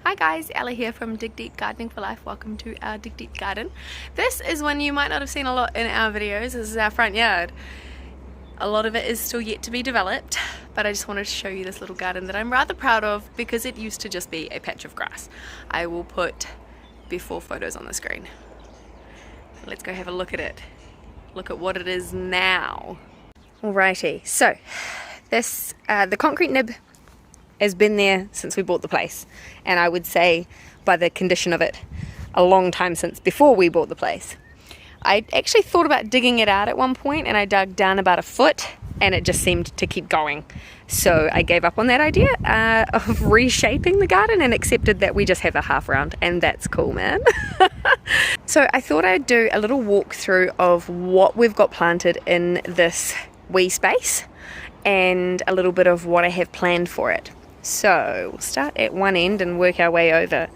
Hi guys, Ella here from Dig Deep Gardening for Life. Welcome to our Dig Deep garden. This is one you might not have seen a lot in our videos. This is our front yard. A lot of it is still yet to be developed, but I just wanted to show you this little garden that I'm rather proud of because it used to just be a patch of grass. I will put before photos on the screen. Let's go have a look at it. Look at what it is now. Alrighty, so this the concrete nib has been there since we bought the place, and I would say by the condition of it a long time since before we bought the place. I actually thought about digging it out at one point, and I dug down about a foot and it just seemed to keep going, so I gave up on that idea of reshaping the garden and accepted that we just have a half round, and that's cool, man. So I thought I'd do a little walkthrough of what we've got planted in this wee space and a little bit of what I have planned for it. So we'll start at one end and work our way over.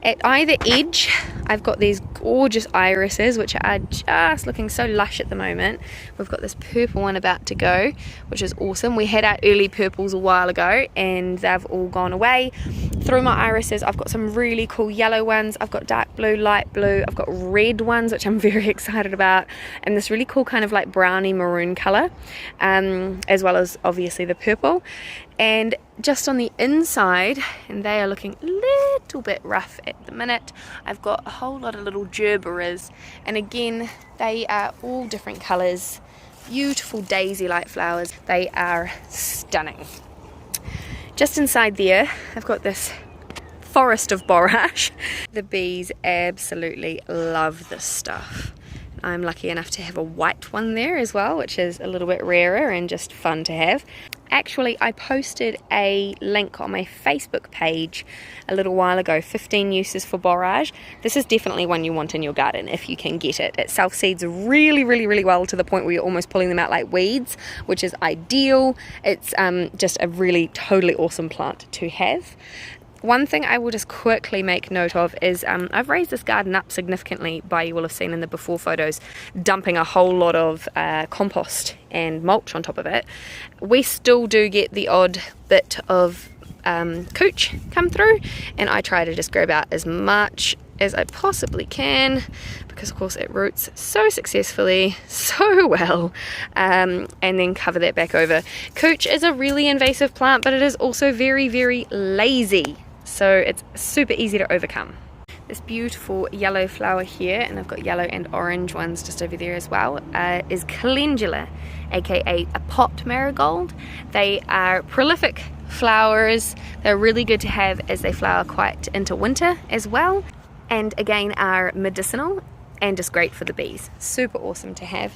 At either edge, I've got these gorgeous irises, which are just looking so lush at the moment. We've got this purple one about to go, which is awesome. We had our early purples a while ago and they've all gone away. Through my irises, I've got some really cool yellow ones. I've got dark blue, light blue. I've got red ones, which I'm very excited about. And this really cool kind of like browny maroon color, as well as obviously the purple. And just on the inside, and they are looking a little bit rough at the minute, I've got a whole lot of little gerberas, and again they are all different colours, beautiful daisy like flowers. They are stunning. Just inside there I've got this forest of borage. The bees absolutely love this stuff. I'm lucky enough to have a white one there as well, which is a little bit rarer and just fun to have. Actually, I posted a link on my Facebook page a little while ago, 15 uses for borage. This is definitely one you want in your garden if you can get it. It self-seeds really, really, really well to the point where you're almost pulling them out like weeds, which is ideal. It's just a really totally awesome plant to have. One thing I will just quickly make note of is I've raised this garden up significantly by, you will have seen in the before photos, dumping a whole lot of compost and mulch on top of it. We still do get the odd bit of cooch come through, and I try to just grab out as much as I possibly can because of course it roots so successfully, so well, and then cover that back over. Cooch is a really invasive plant, but it is also very, very lazy. So it's super easy to overcome. This beautiful yellow flower here, and I've got yellow and orange ones just over there as well, is Calendula, aka a pot marigold. They are prolific flowers. They're really good to have as they flower quite into winter as well, and again are medicinal and just great for the bees. Super awesome to have.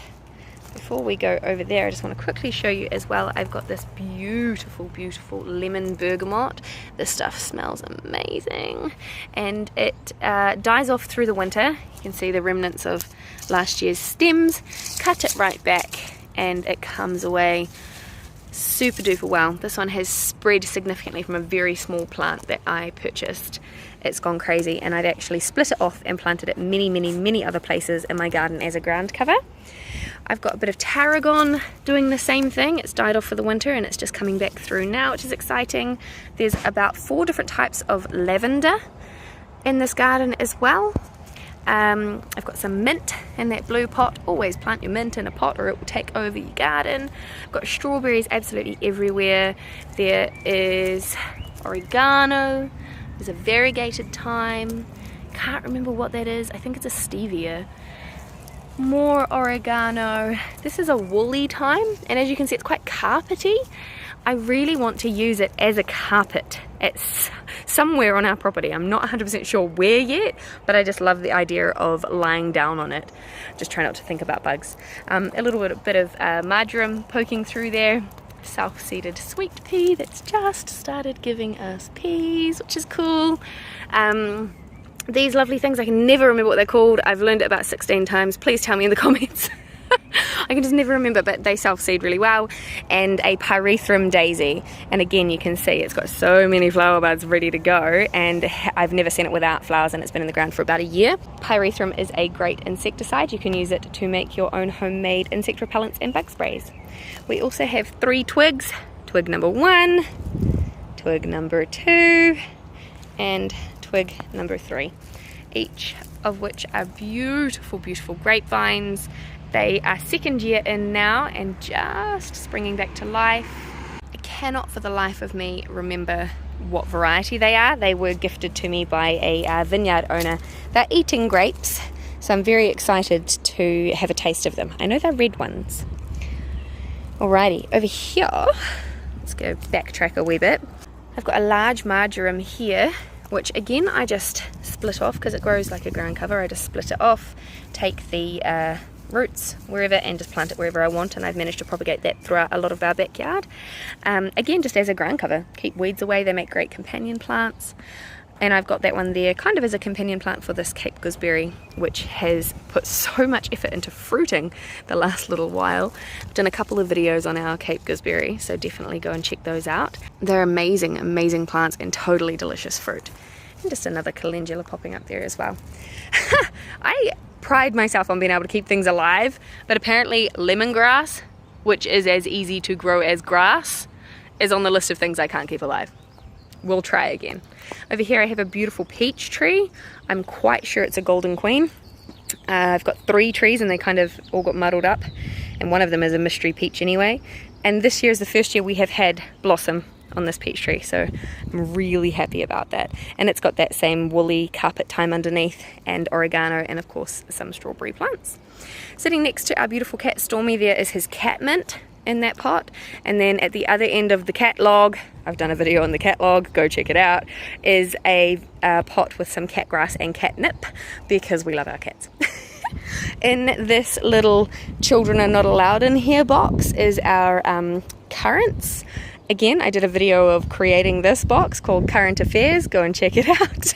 Before we go over there, I just want to quickly show you as well, I've got this beautiful, beautiful lemon bergamot. This stuff smells amazing, and it dies off through the winter. You can see the remnants of last year's stems. Cut it right back and it comes away super duper well. This one has spread significantly from a very small plant that I purchased. It's gone crazy, and I've actually split it off and planted it many, many, many other places in my garden as a ground cover. I've got a bit of tarragon doing the same thing. It's died off for the winter and it's just coming back through now, which is exciting. There's about 4 different types of lavender in this garden as well. I've got some mint in that blue pot. Always plant your mint in a pot or it will take over your garden. I've got strawberries absolutely everywhere. There is oregano. There's a variegated thyme. Can't remember what that is. I think it's a stevia. More oregano. This is a woolly thyme, and as you can see it's quite carpety. I really want to use it as a carpet at somewhere on our property. I'm not 100% sure where yet, but I just love the idea of lying down on it. Just try not to think about bugs. A little bit of marjoram poking through there. Self-seeded sweet pea that's just started giving us peas, which is cool. These lovely things, I can never remember what they're called. I've learned it about 16 times. Please tell me in the comments. I can just never remember, but they self-seed really well. And a pyrethrum daisy, and again you can see it's got so many flower buds ready to go, and I've never seen it without flowers, and it's been in the ground for about a year. Pyrethrum is a great insecticide. You can use it to make your own homemade insect repellents and bug sprays. We also have 3 twigs. Twig number 1, twig number 2, and twig number 3, each of which are beautiful, beautiful grapevines. They are second year in now and just springing back to life. I cannot for the life of me remember what variety they are. They were gifted to me by a vineyard owner. They're eating grapes, so I'm very excited to have a taste of them. I know they're red ones. Alrighty, over here, let's go backtrack a wee bit. I've got a large marjoram here, which again I just split off because it grows like a ground cover. I just split it off, take the roots wherever and just plant it wherever I want, and I've managed to propagate that throughout a lot of our backyard. Again, just as a ground cover, keep weeds away. They make great companion plants, and I've got that one there kind of as a companion plant for this Cape gooseberry, which has put so much effort into fruiting the last little while. I've done a couple of videos on our Cape gooseberry, so definitely go and check those out. They're amazing, amazing plants and totally delicious fruit. And just another calendula popping up there as well. I pride myself on being able to keep things alive, but apparently lemongrass, which is as easy to grow as grass, is on the list of things I can't keep alive. We'll try again. Over here I have a beautiful peach tree. I'm quite sure it's a golden queen. I've got 3 trees and they kind of all got muddled up, and one of them is a mystery peach anyway. And this year is the first year we have had blossom on this peach tree, so I'm really happy about that. And it's got that same woolly carpet thyme underneath, and oregano, and of course some strawberry plants. Sitting next to our beautiful cat Stormy there is his catmint in that pot, and then at the other end of the cat log, I've done a video on the cat log, go check it out, is a pot with some cat grass and catnip, because we love our cats. In this little children are not allowed in here box is our currants. Again, I did a video of creating this box called Current Affairs. Go and check it out.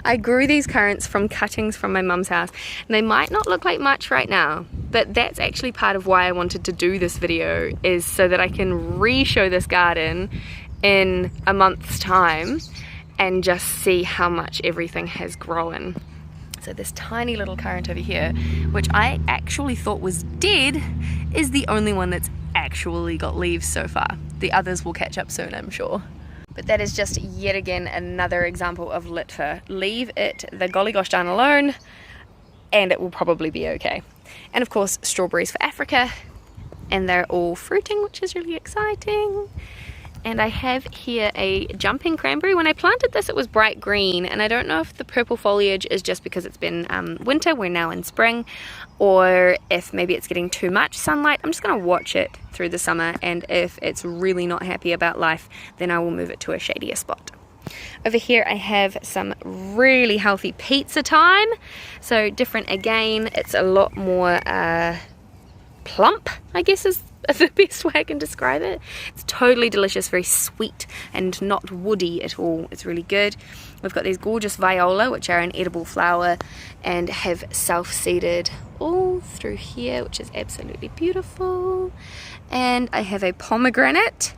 I grew these currants from cuttings from my mum's house, and they might not look like much right now, but that's actually part of why I wanted to do this video, is so that I can re-show this garden in a month's time and just see how much everything has grown. So this tiny little currant over here, which I actually thought was dead, is the only one that's actually got leaves so far. The others will catch up soon, I'm sure. But that is just yet again another example of lit fir. Leave it the golly gosh darn alone and it will probably be okay. And of course strawberries for Africa, and they're all fruiting, which is really exciting. And I have here a jumping cranberry. When I planted this it was bright green, and I don't know if the purple foliage is just because it's been winter, we're now in spring, or if maybe it's getting too much sunlight. I'm just going to watch it through the summer, and if it's really not happy about life, then I will move it to a shadier spot. Over here I have some really healthy pizza thyme, so different again. It's a lot more plump, I guess is the best way I can describe it. It's totally delicious, very sweet and not woody at all. It's really good. We've got these gorgeous viola, which are an edible flower and have self-seeded all through here, which is absolutely beautiful. And I have a pomegranate.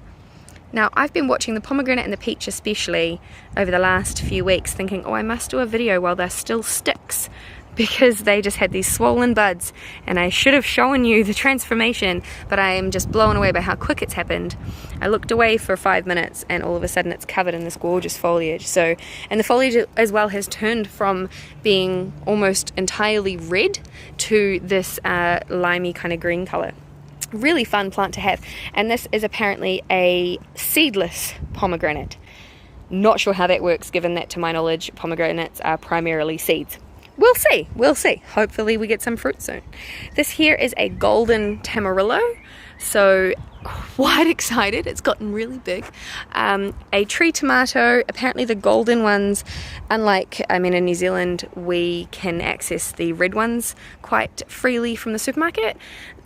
Now I've been watching the pomegranate and the peach especially over the last few weeks, thinking, oh, I must do a video while they're still sticks, because they just had these swollen buds, and I should have shown you the transformation, but I am just blown away by how quick it's happened. I looked away for 5 minutes and all of a sudden it's covered in this gorgeous foliage. So, and the foliage as well has turned from being almost entirely red to this limey kind of green color. Really fun plant to have. And this is apparently a seedless pomegranate. Not sure how that works, given that to my knowledge pomegranates are primarily seeds. We'll see. Hopefully we get some fruit soon. This here is a golden Tamarillo, so quite excited. It's gotten really big. A tree tomato. Apparently the golden ones, unlike, in New Zealand, we can access the red ones quite freely from the supermarket.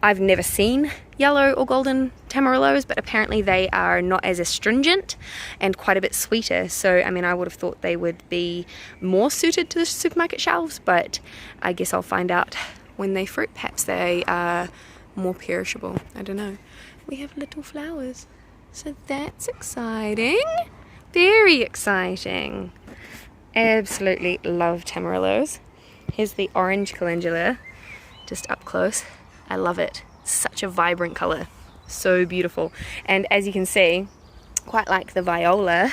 I've never seen yellow or golden Tamarillos, but apparently they are not as astringent and quite a bit sweeter. So, I would have thought they would be more suited to the supermarket shelves, but I guess I'll find out when they fruit. Perhaps they are more perishable. I don't know. We have little flowers, so that's exciting. Very exciting. Absolutely love Tamarillos. Here's the orange calendula, just up close. I love it. Such a vibrant color. So beautiful. And as you can see, quite like the viola,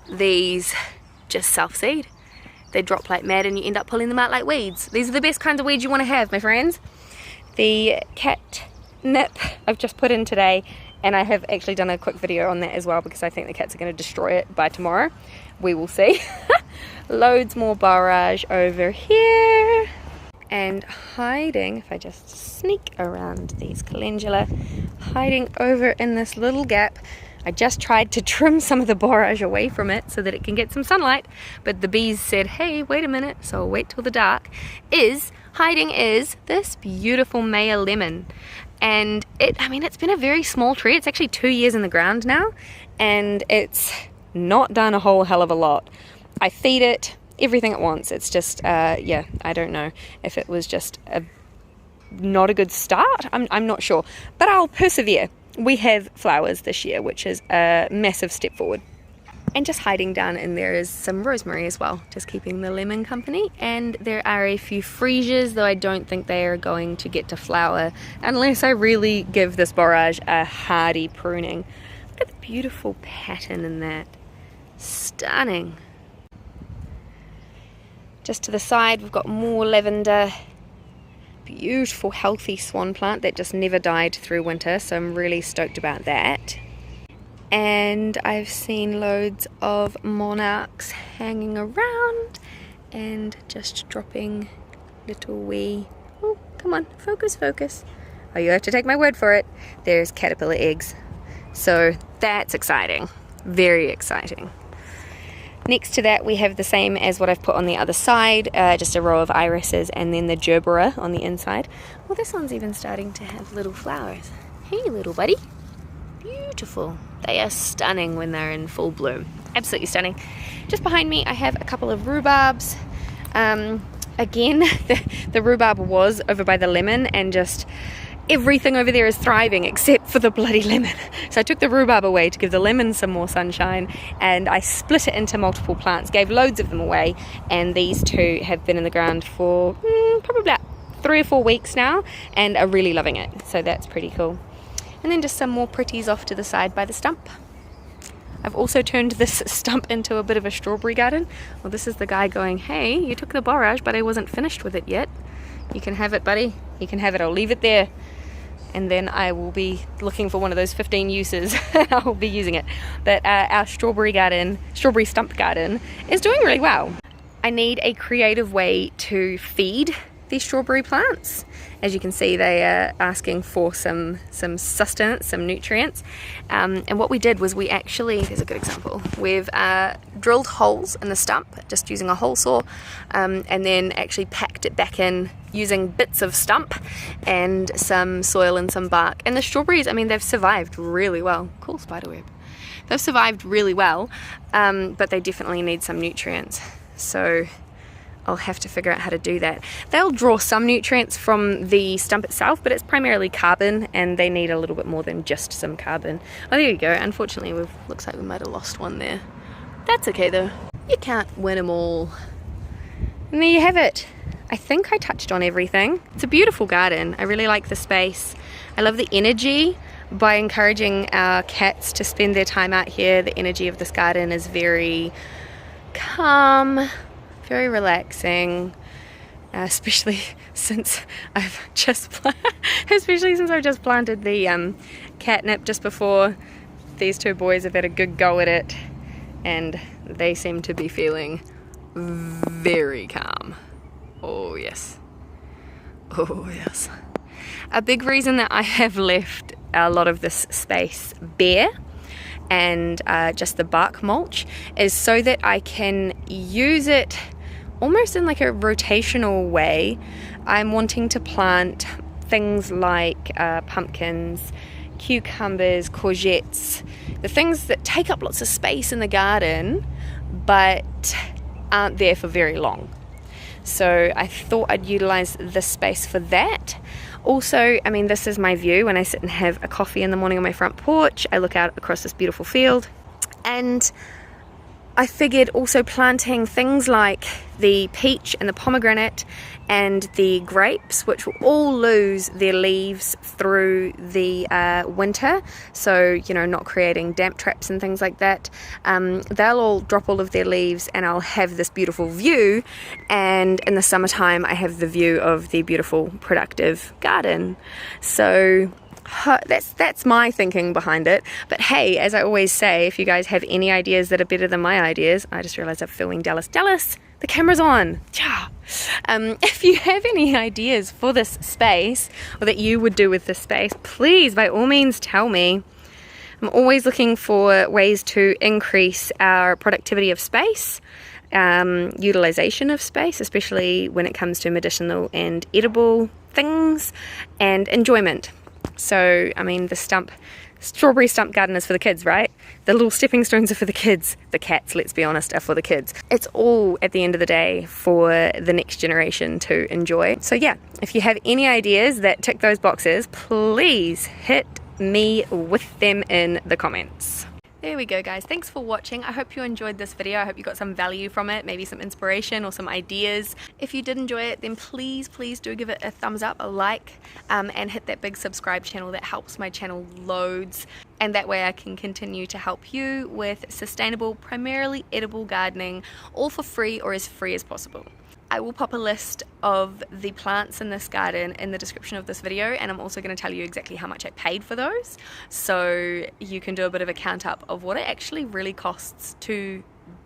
these just self-seed. They drop like mad and you end up pulling them out like weeds. These are the best kinds of weeds you want to have, my friends. The catnip I've just put in today, and I have actually done a quick video on that as well because I think the cats are going to destroy it by tomorrow. We will see. Loads more borage over here. And hiding, if I just sneak around these calendula, hiding over in this little gap. I just tried to trim some of the borage away from it so that it can get some sunlight, but the bees said, hey, wait a minute, so I'll wait till the dark. Hiding is this beautiful male lemon. And it's been a very small tree. It's actually 2 years in the ground now, and it's not done a whole hell of a lot. I feed it everything at once. It's just, I don't know if it was just not a good start. I'm not sure, but I'll persevere. We have flowers this year, which is a massive step forward. And just hiding down in there is some rosemary as well, just keeping the lemon company. And there are a few freesias, though I don't think they are going to get to flower unless I really give this borage a hardy pruning. Look at the beautiful pattern in that. Stunning. Just to the side, we've got more lavender. Beautiful healthy swan plant that just never died through winter, so I'm really stoked about that. And I've seen loads of monarchs hanging around and just dropping little wee, oh come on, focus, oh you have to take my word for it, there's caterpillar eggs, so that's exciting, very exciting. Next to that we have the same as what I've put on the other side, just a row of irises and then the gerbera on the inside. Well, this one's even starting to have little flowers. Hey little buddy, beautiful. They are stunning when they're in full bloom, absolutely stunning. Just behind me I have a couple of rhubarbs. Again, the rhubarb was over by the lemon and just everything over there is thriving except for the bloody lemon. So I took the rhubarb away to give the lemon some more sunshine, and I split it into multiple plants, gave loads of them away, and these two have been in the ground for probably about 3 or 4 weeks now and are really loving it, so that's pretty cool. And then just some more pretties off to the side by the stump. I've also turned this stump into a bit of a strawberry garden. Well, this is the guy going, hey, you took the borage but I wasn't finished with it yet. You can have it, buddy, you can have it, I'll leave it there. And then I will be looking for one of those 15 uses. I'll be using it. But our strawberry stump garden is doing really well. I need a creative way to feed these strawberry plants. As you can see, they are asking for some sustenance, some nutrients. And what we did was here's a good example. We've drilled holes in the stump just using a hole saw, and then actually packed it back in using bits of stump and some soil and some bark. And the strawberries, they've survived really well. Cool spiderweb. They've survived really well, but they definitely need some nutrients. So I'll have to figure out how to do that. They'll draw some nutrients from the stump itself, but it's primarily carbon, and they need a little bit more than just some carbon. Oh, there you go. Unfortunately, looks like we might have lost one there. That's okay though. You can't win them all. And there you have it. I think I touched on everything. It's a beautiful garden. I really like the space. I love the energy. By encouraging our cats to spend their time out here, the energy of this garden is very calm, very relaxing, especially since I've just planted the catnip just before these two boys have had a good go at it, and they seem to be feeling very calm. Oh yes, oh yes. A big reason that I have left a lot of this space bare and just the bark mulch is so that I can use it almost in like a rotational way. I'm wanting to plant things like pumpkins, cucumbers, courgettes, the things that take up lots of space in the garden but aren't there for very long. So I thought I'd utilize this space for that. Also, this is my view when I sit and have a coffee in the morning on my front porch. I look out across this beautiful field, and I figured also planting things like the peach and the pomegranate and the grapes, which will all lose their leaves through the winter, so you know, not creating damp traps and things like that. They'll all drop all of their leaves and I'll have this beautiful view, and in the summertime I have the view of the beautiful productive garden. So that's my thinking behind it. But hey, as I always say, if you guys have any ideas that are better than my ideas, I just realized I'm filming Dallas. The camera's on. If you have any ideas for this space, or that you would do with this space, please by all means tell me. I'm always looking for ways to increase our productivity of space, utilization of space, especially when it comes to medicinal and edible things, and enjoyment. So, I mean, the strawberry stump garden is for the kids, right? The little stepping stones are for the kids. The cats, let's be honest, are for the kids. It's all, at the end of the day, for the next generation to enjoy. So yeah, if you have any ideas that tick those boxes, please hit me with them in the comments. There we go, guys. Thanks for watching. I hope you enjoyed this video. I hope you got some value from it, maybe some inspiration or some ideas. If you did enjoy it, then please do give it a thumbs up, a like, and hit that big subscribe channel. That helps my channel loads, and that way I can continue to help you with sustainable, primarily edible gardening, all for free or as free as possible. I will pop a list of the plants in this garden in the description of this video, and I'm also going to tell you exactly how much I paid for those, so you can do a bit of a count up of what it actually really costs to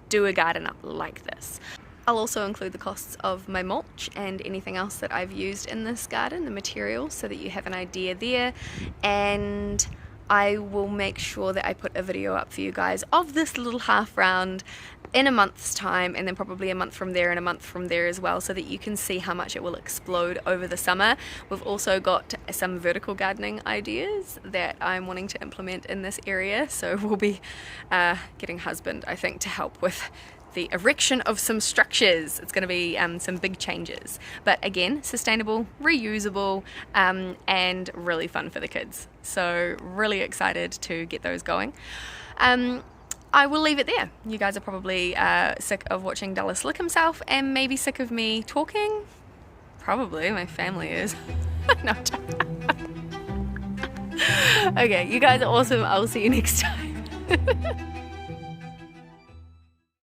do a garden up like this. I'll also include the costs of my mulch and anything else that I've used in this garden, the materials, so that you have an idea there. And I will make sure that I put a video up for you guys of this little half round in a month's time, and then probably a month from there and a month from there as well, so that you can see how much it will explode over the summer. We've also got some vertical gardening ideas that I'm wanting to implement in this area, so we'll be getting husband, I think, to help with the erection of some structures. It's going to be some big changes, but again, sustainable, reusable, and really fun for the kids. So really excited to get those going. I will leave it there. You guys are probably sick of watching Dallas lick himself, and maybe sick of me talking. Probably, my family is. No. Okay, you guys are awesome. I'll see you next time.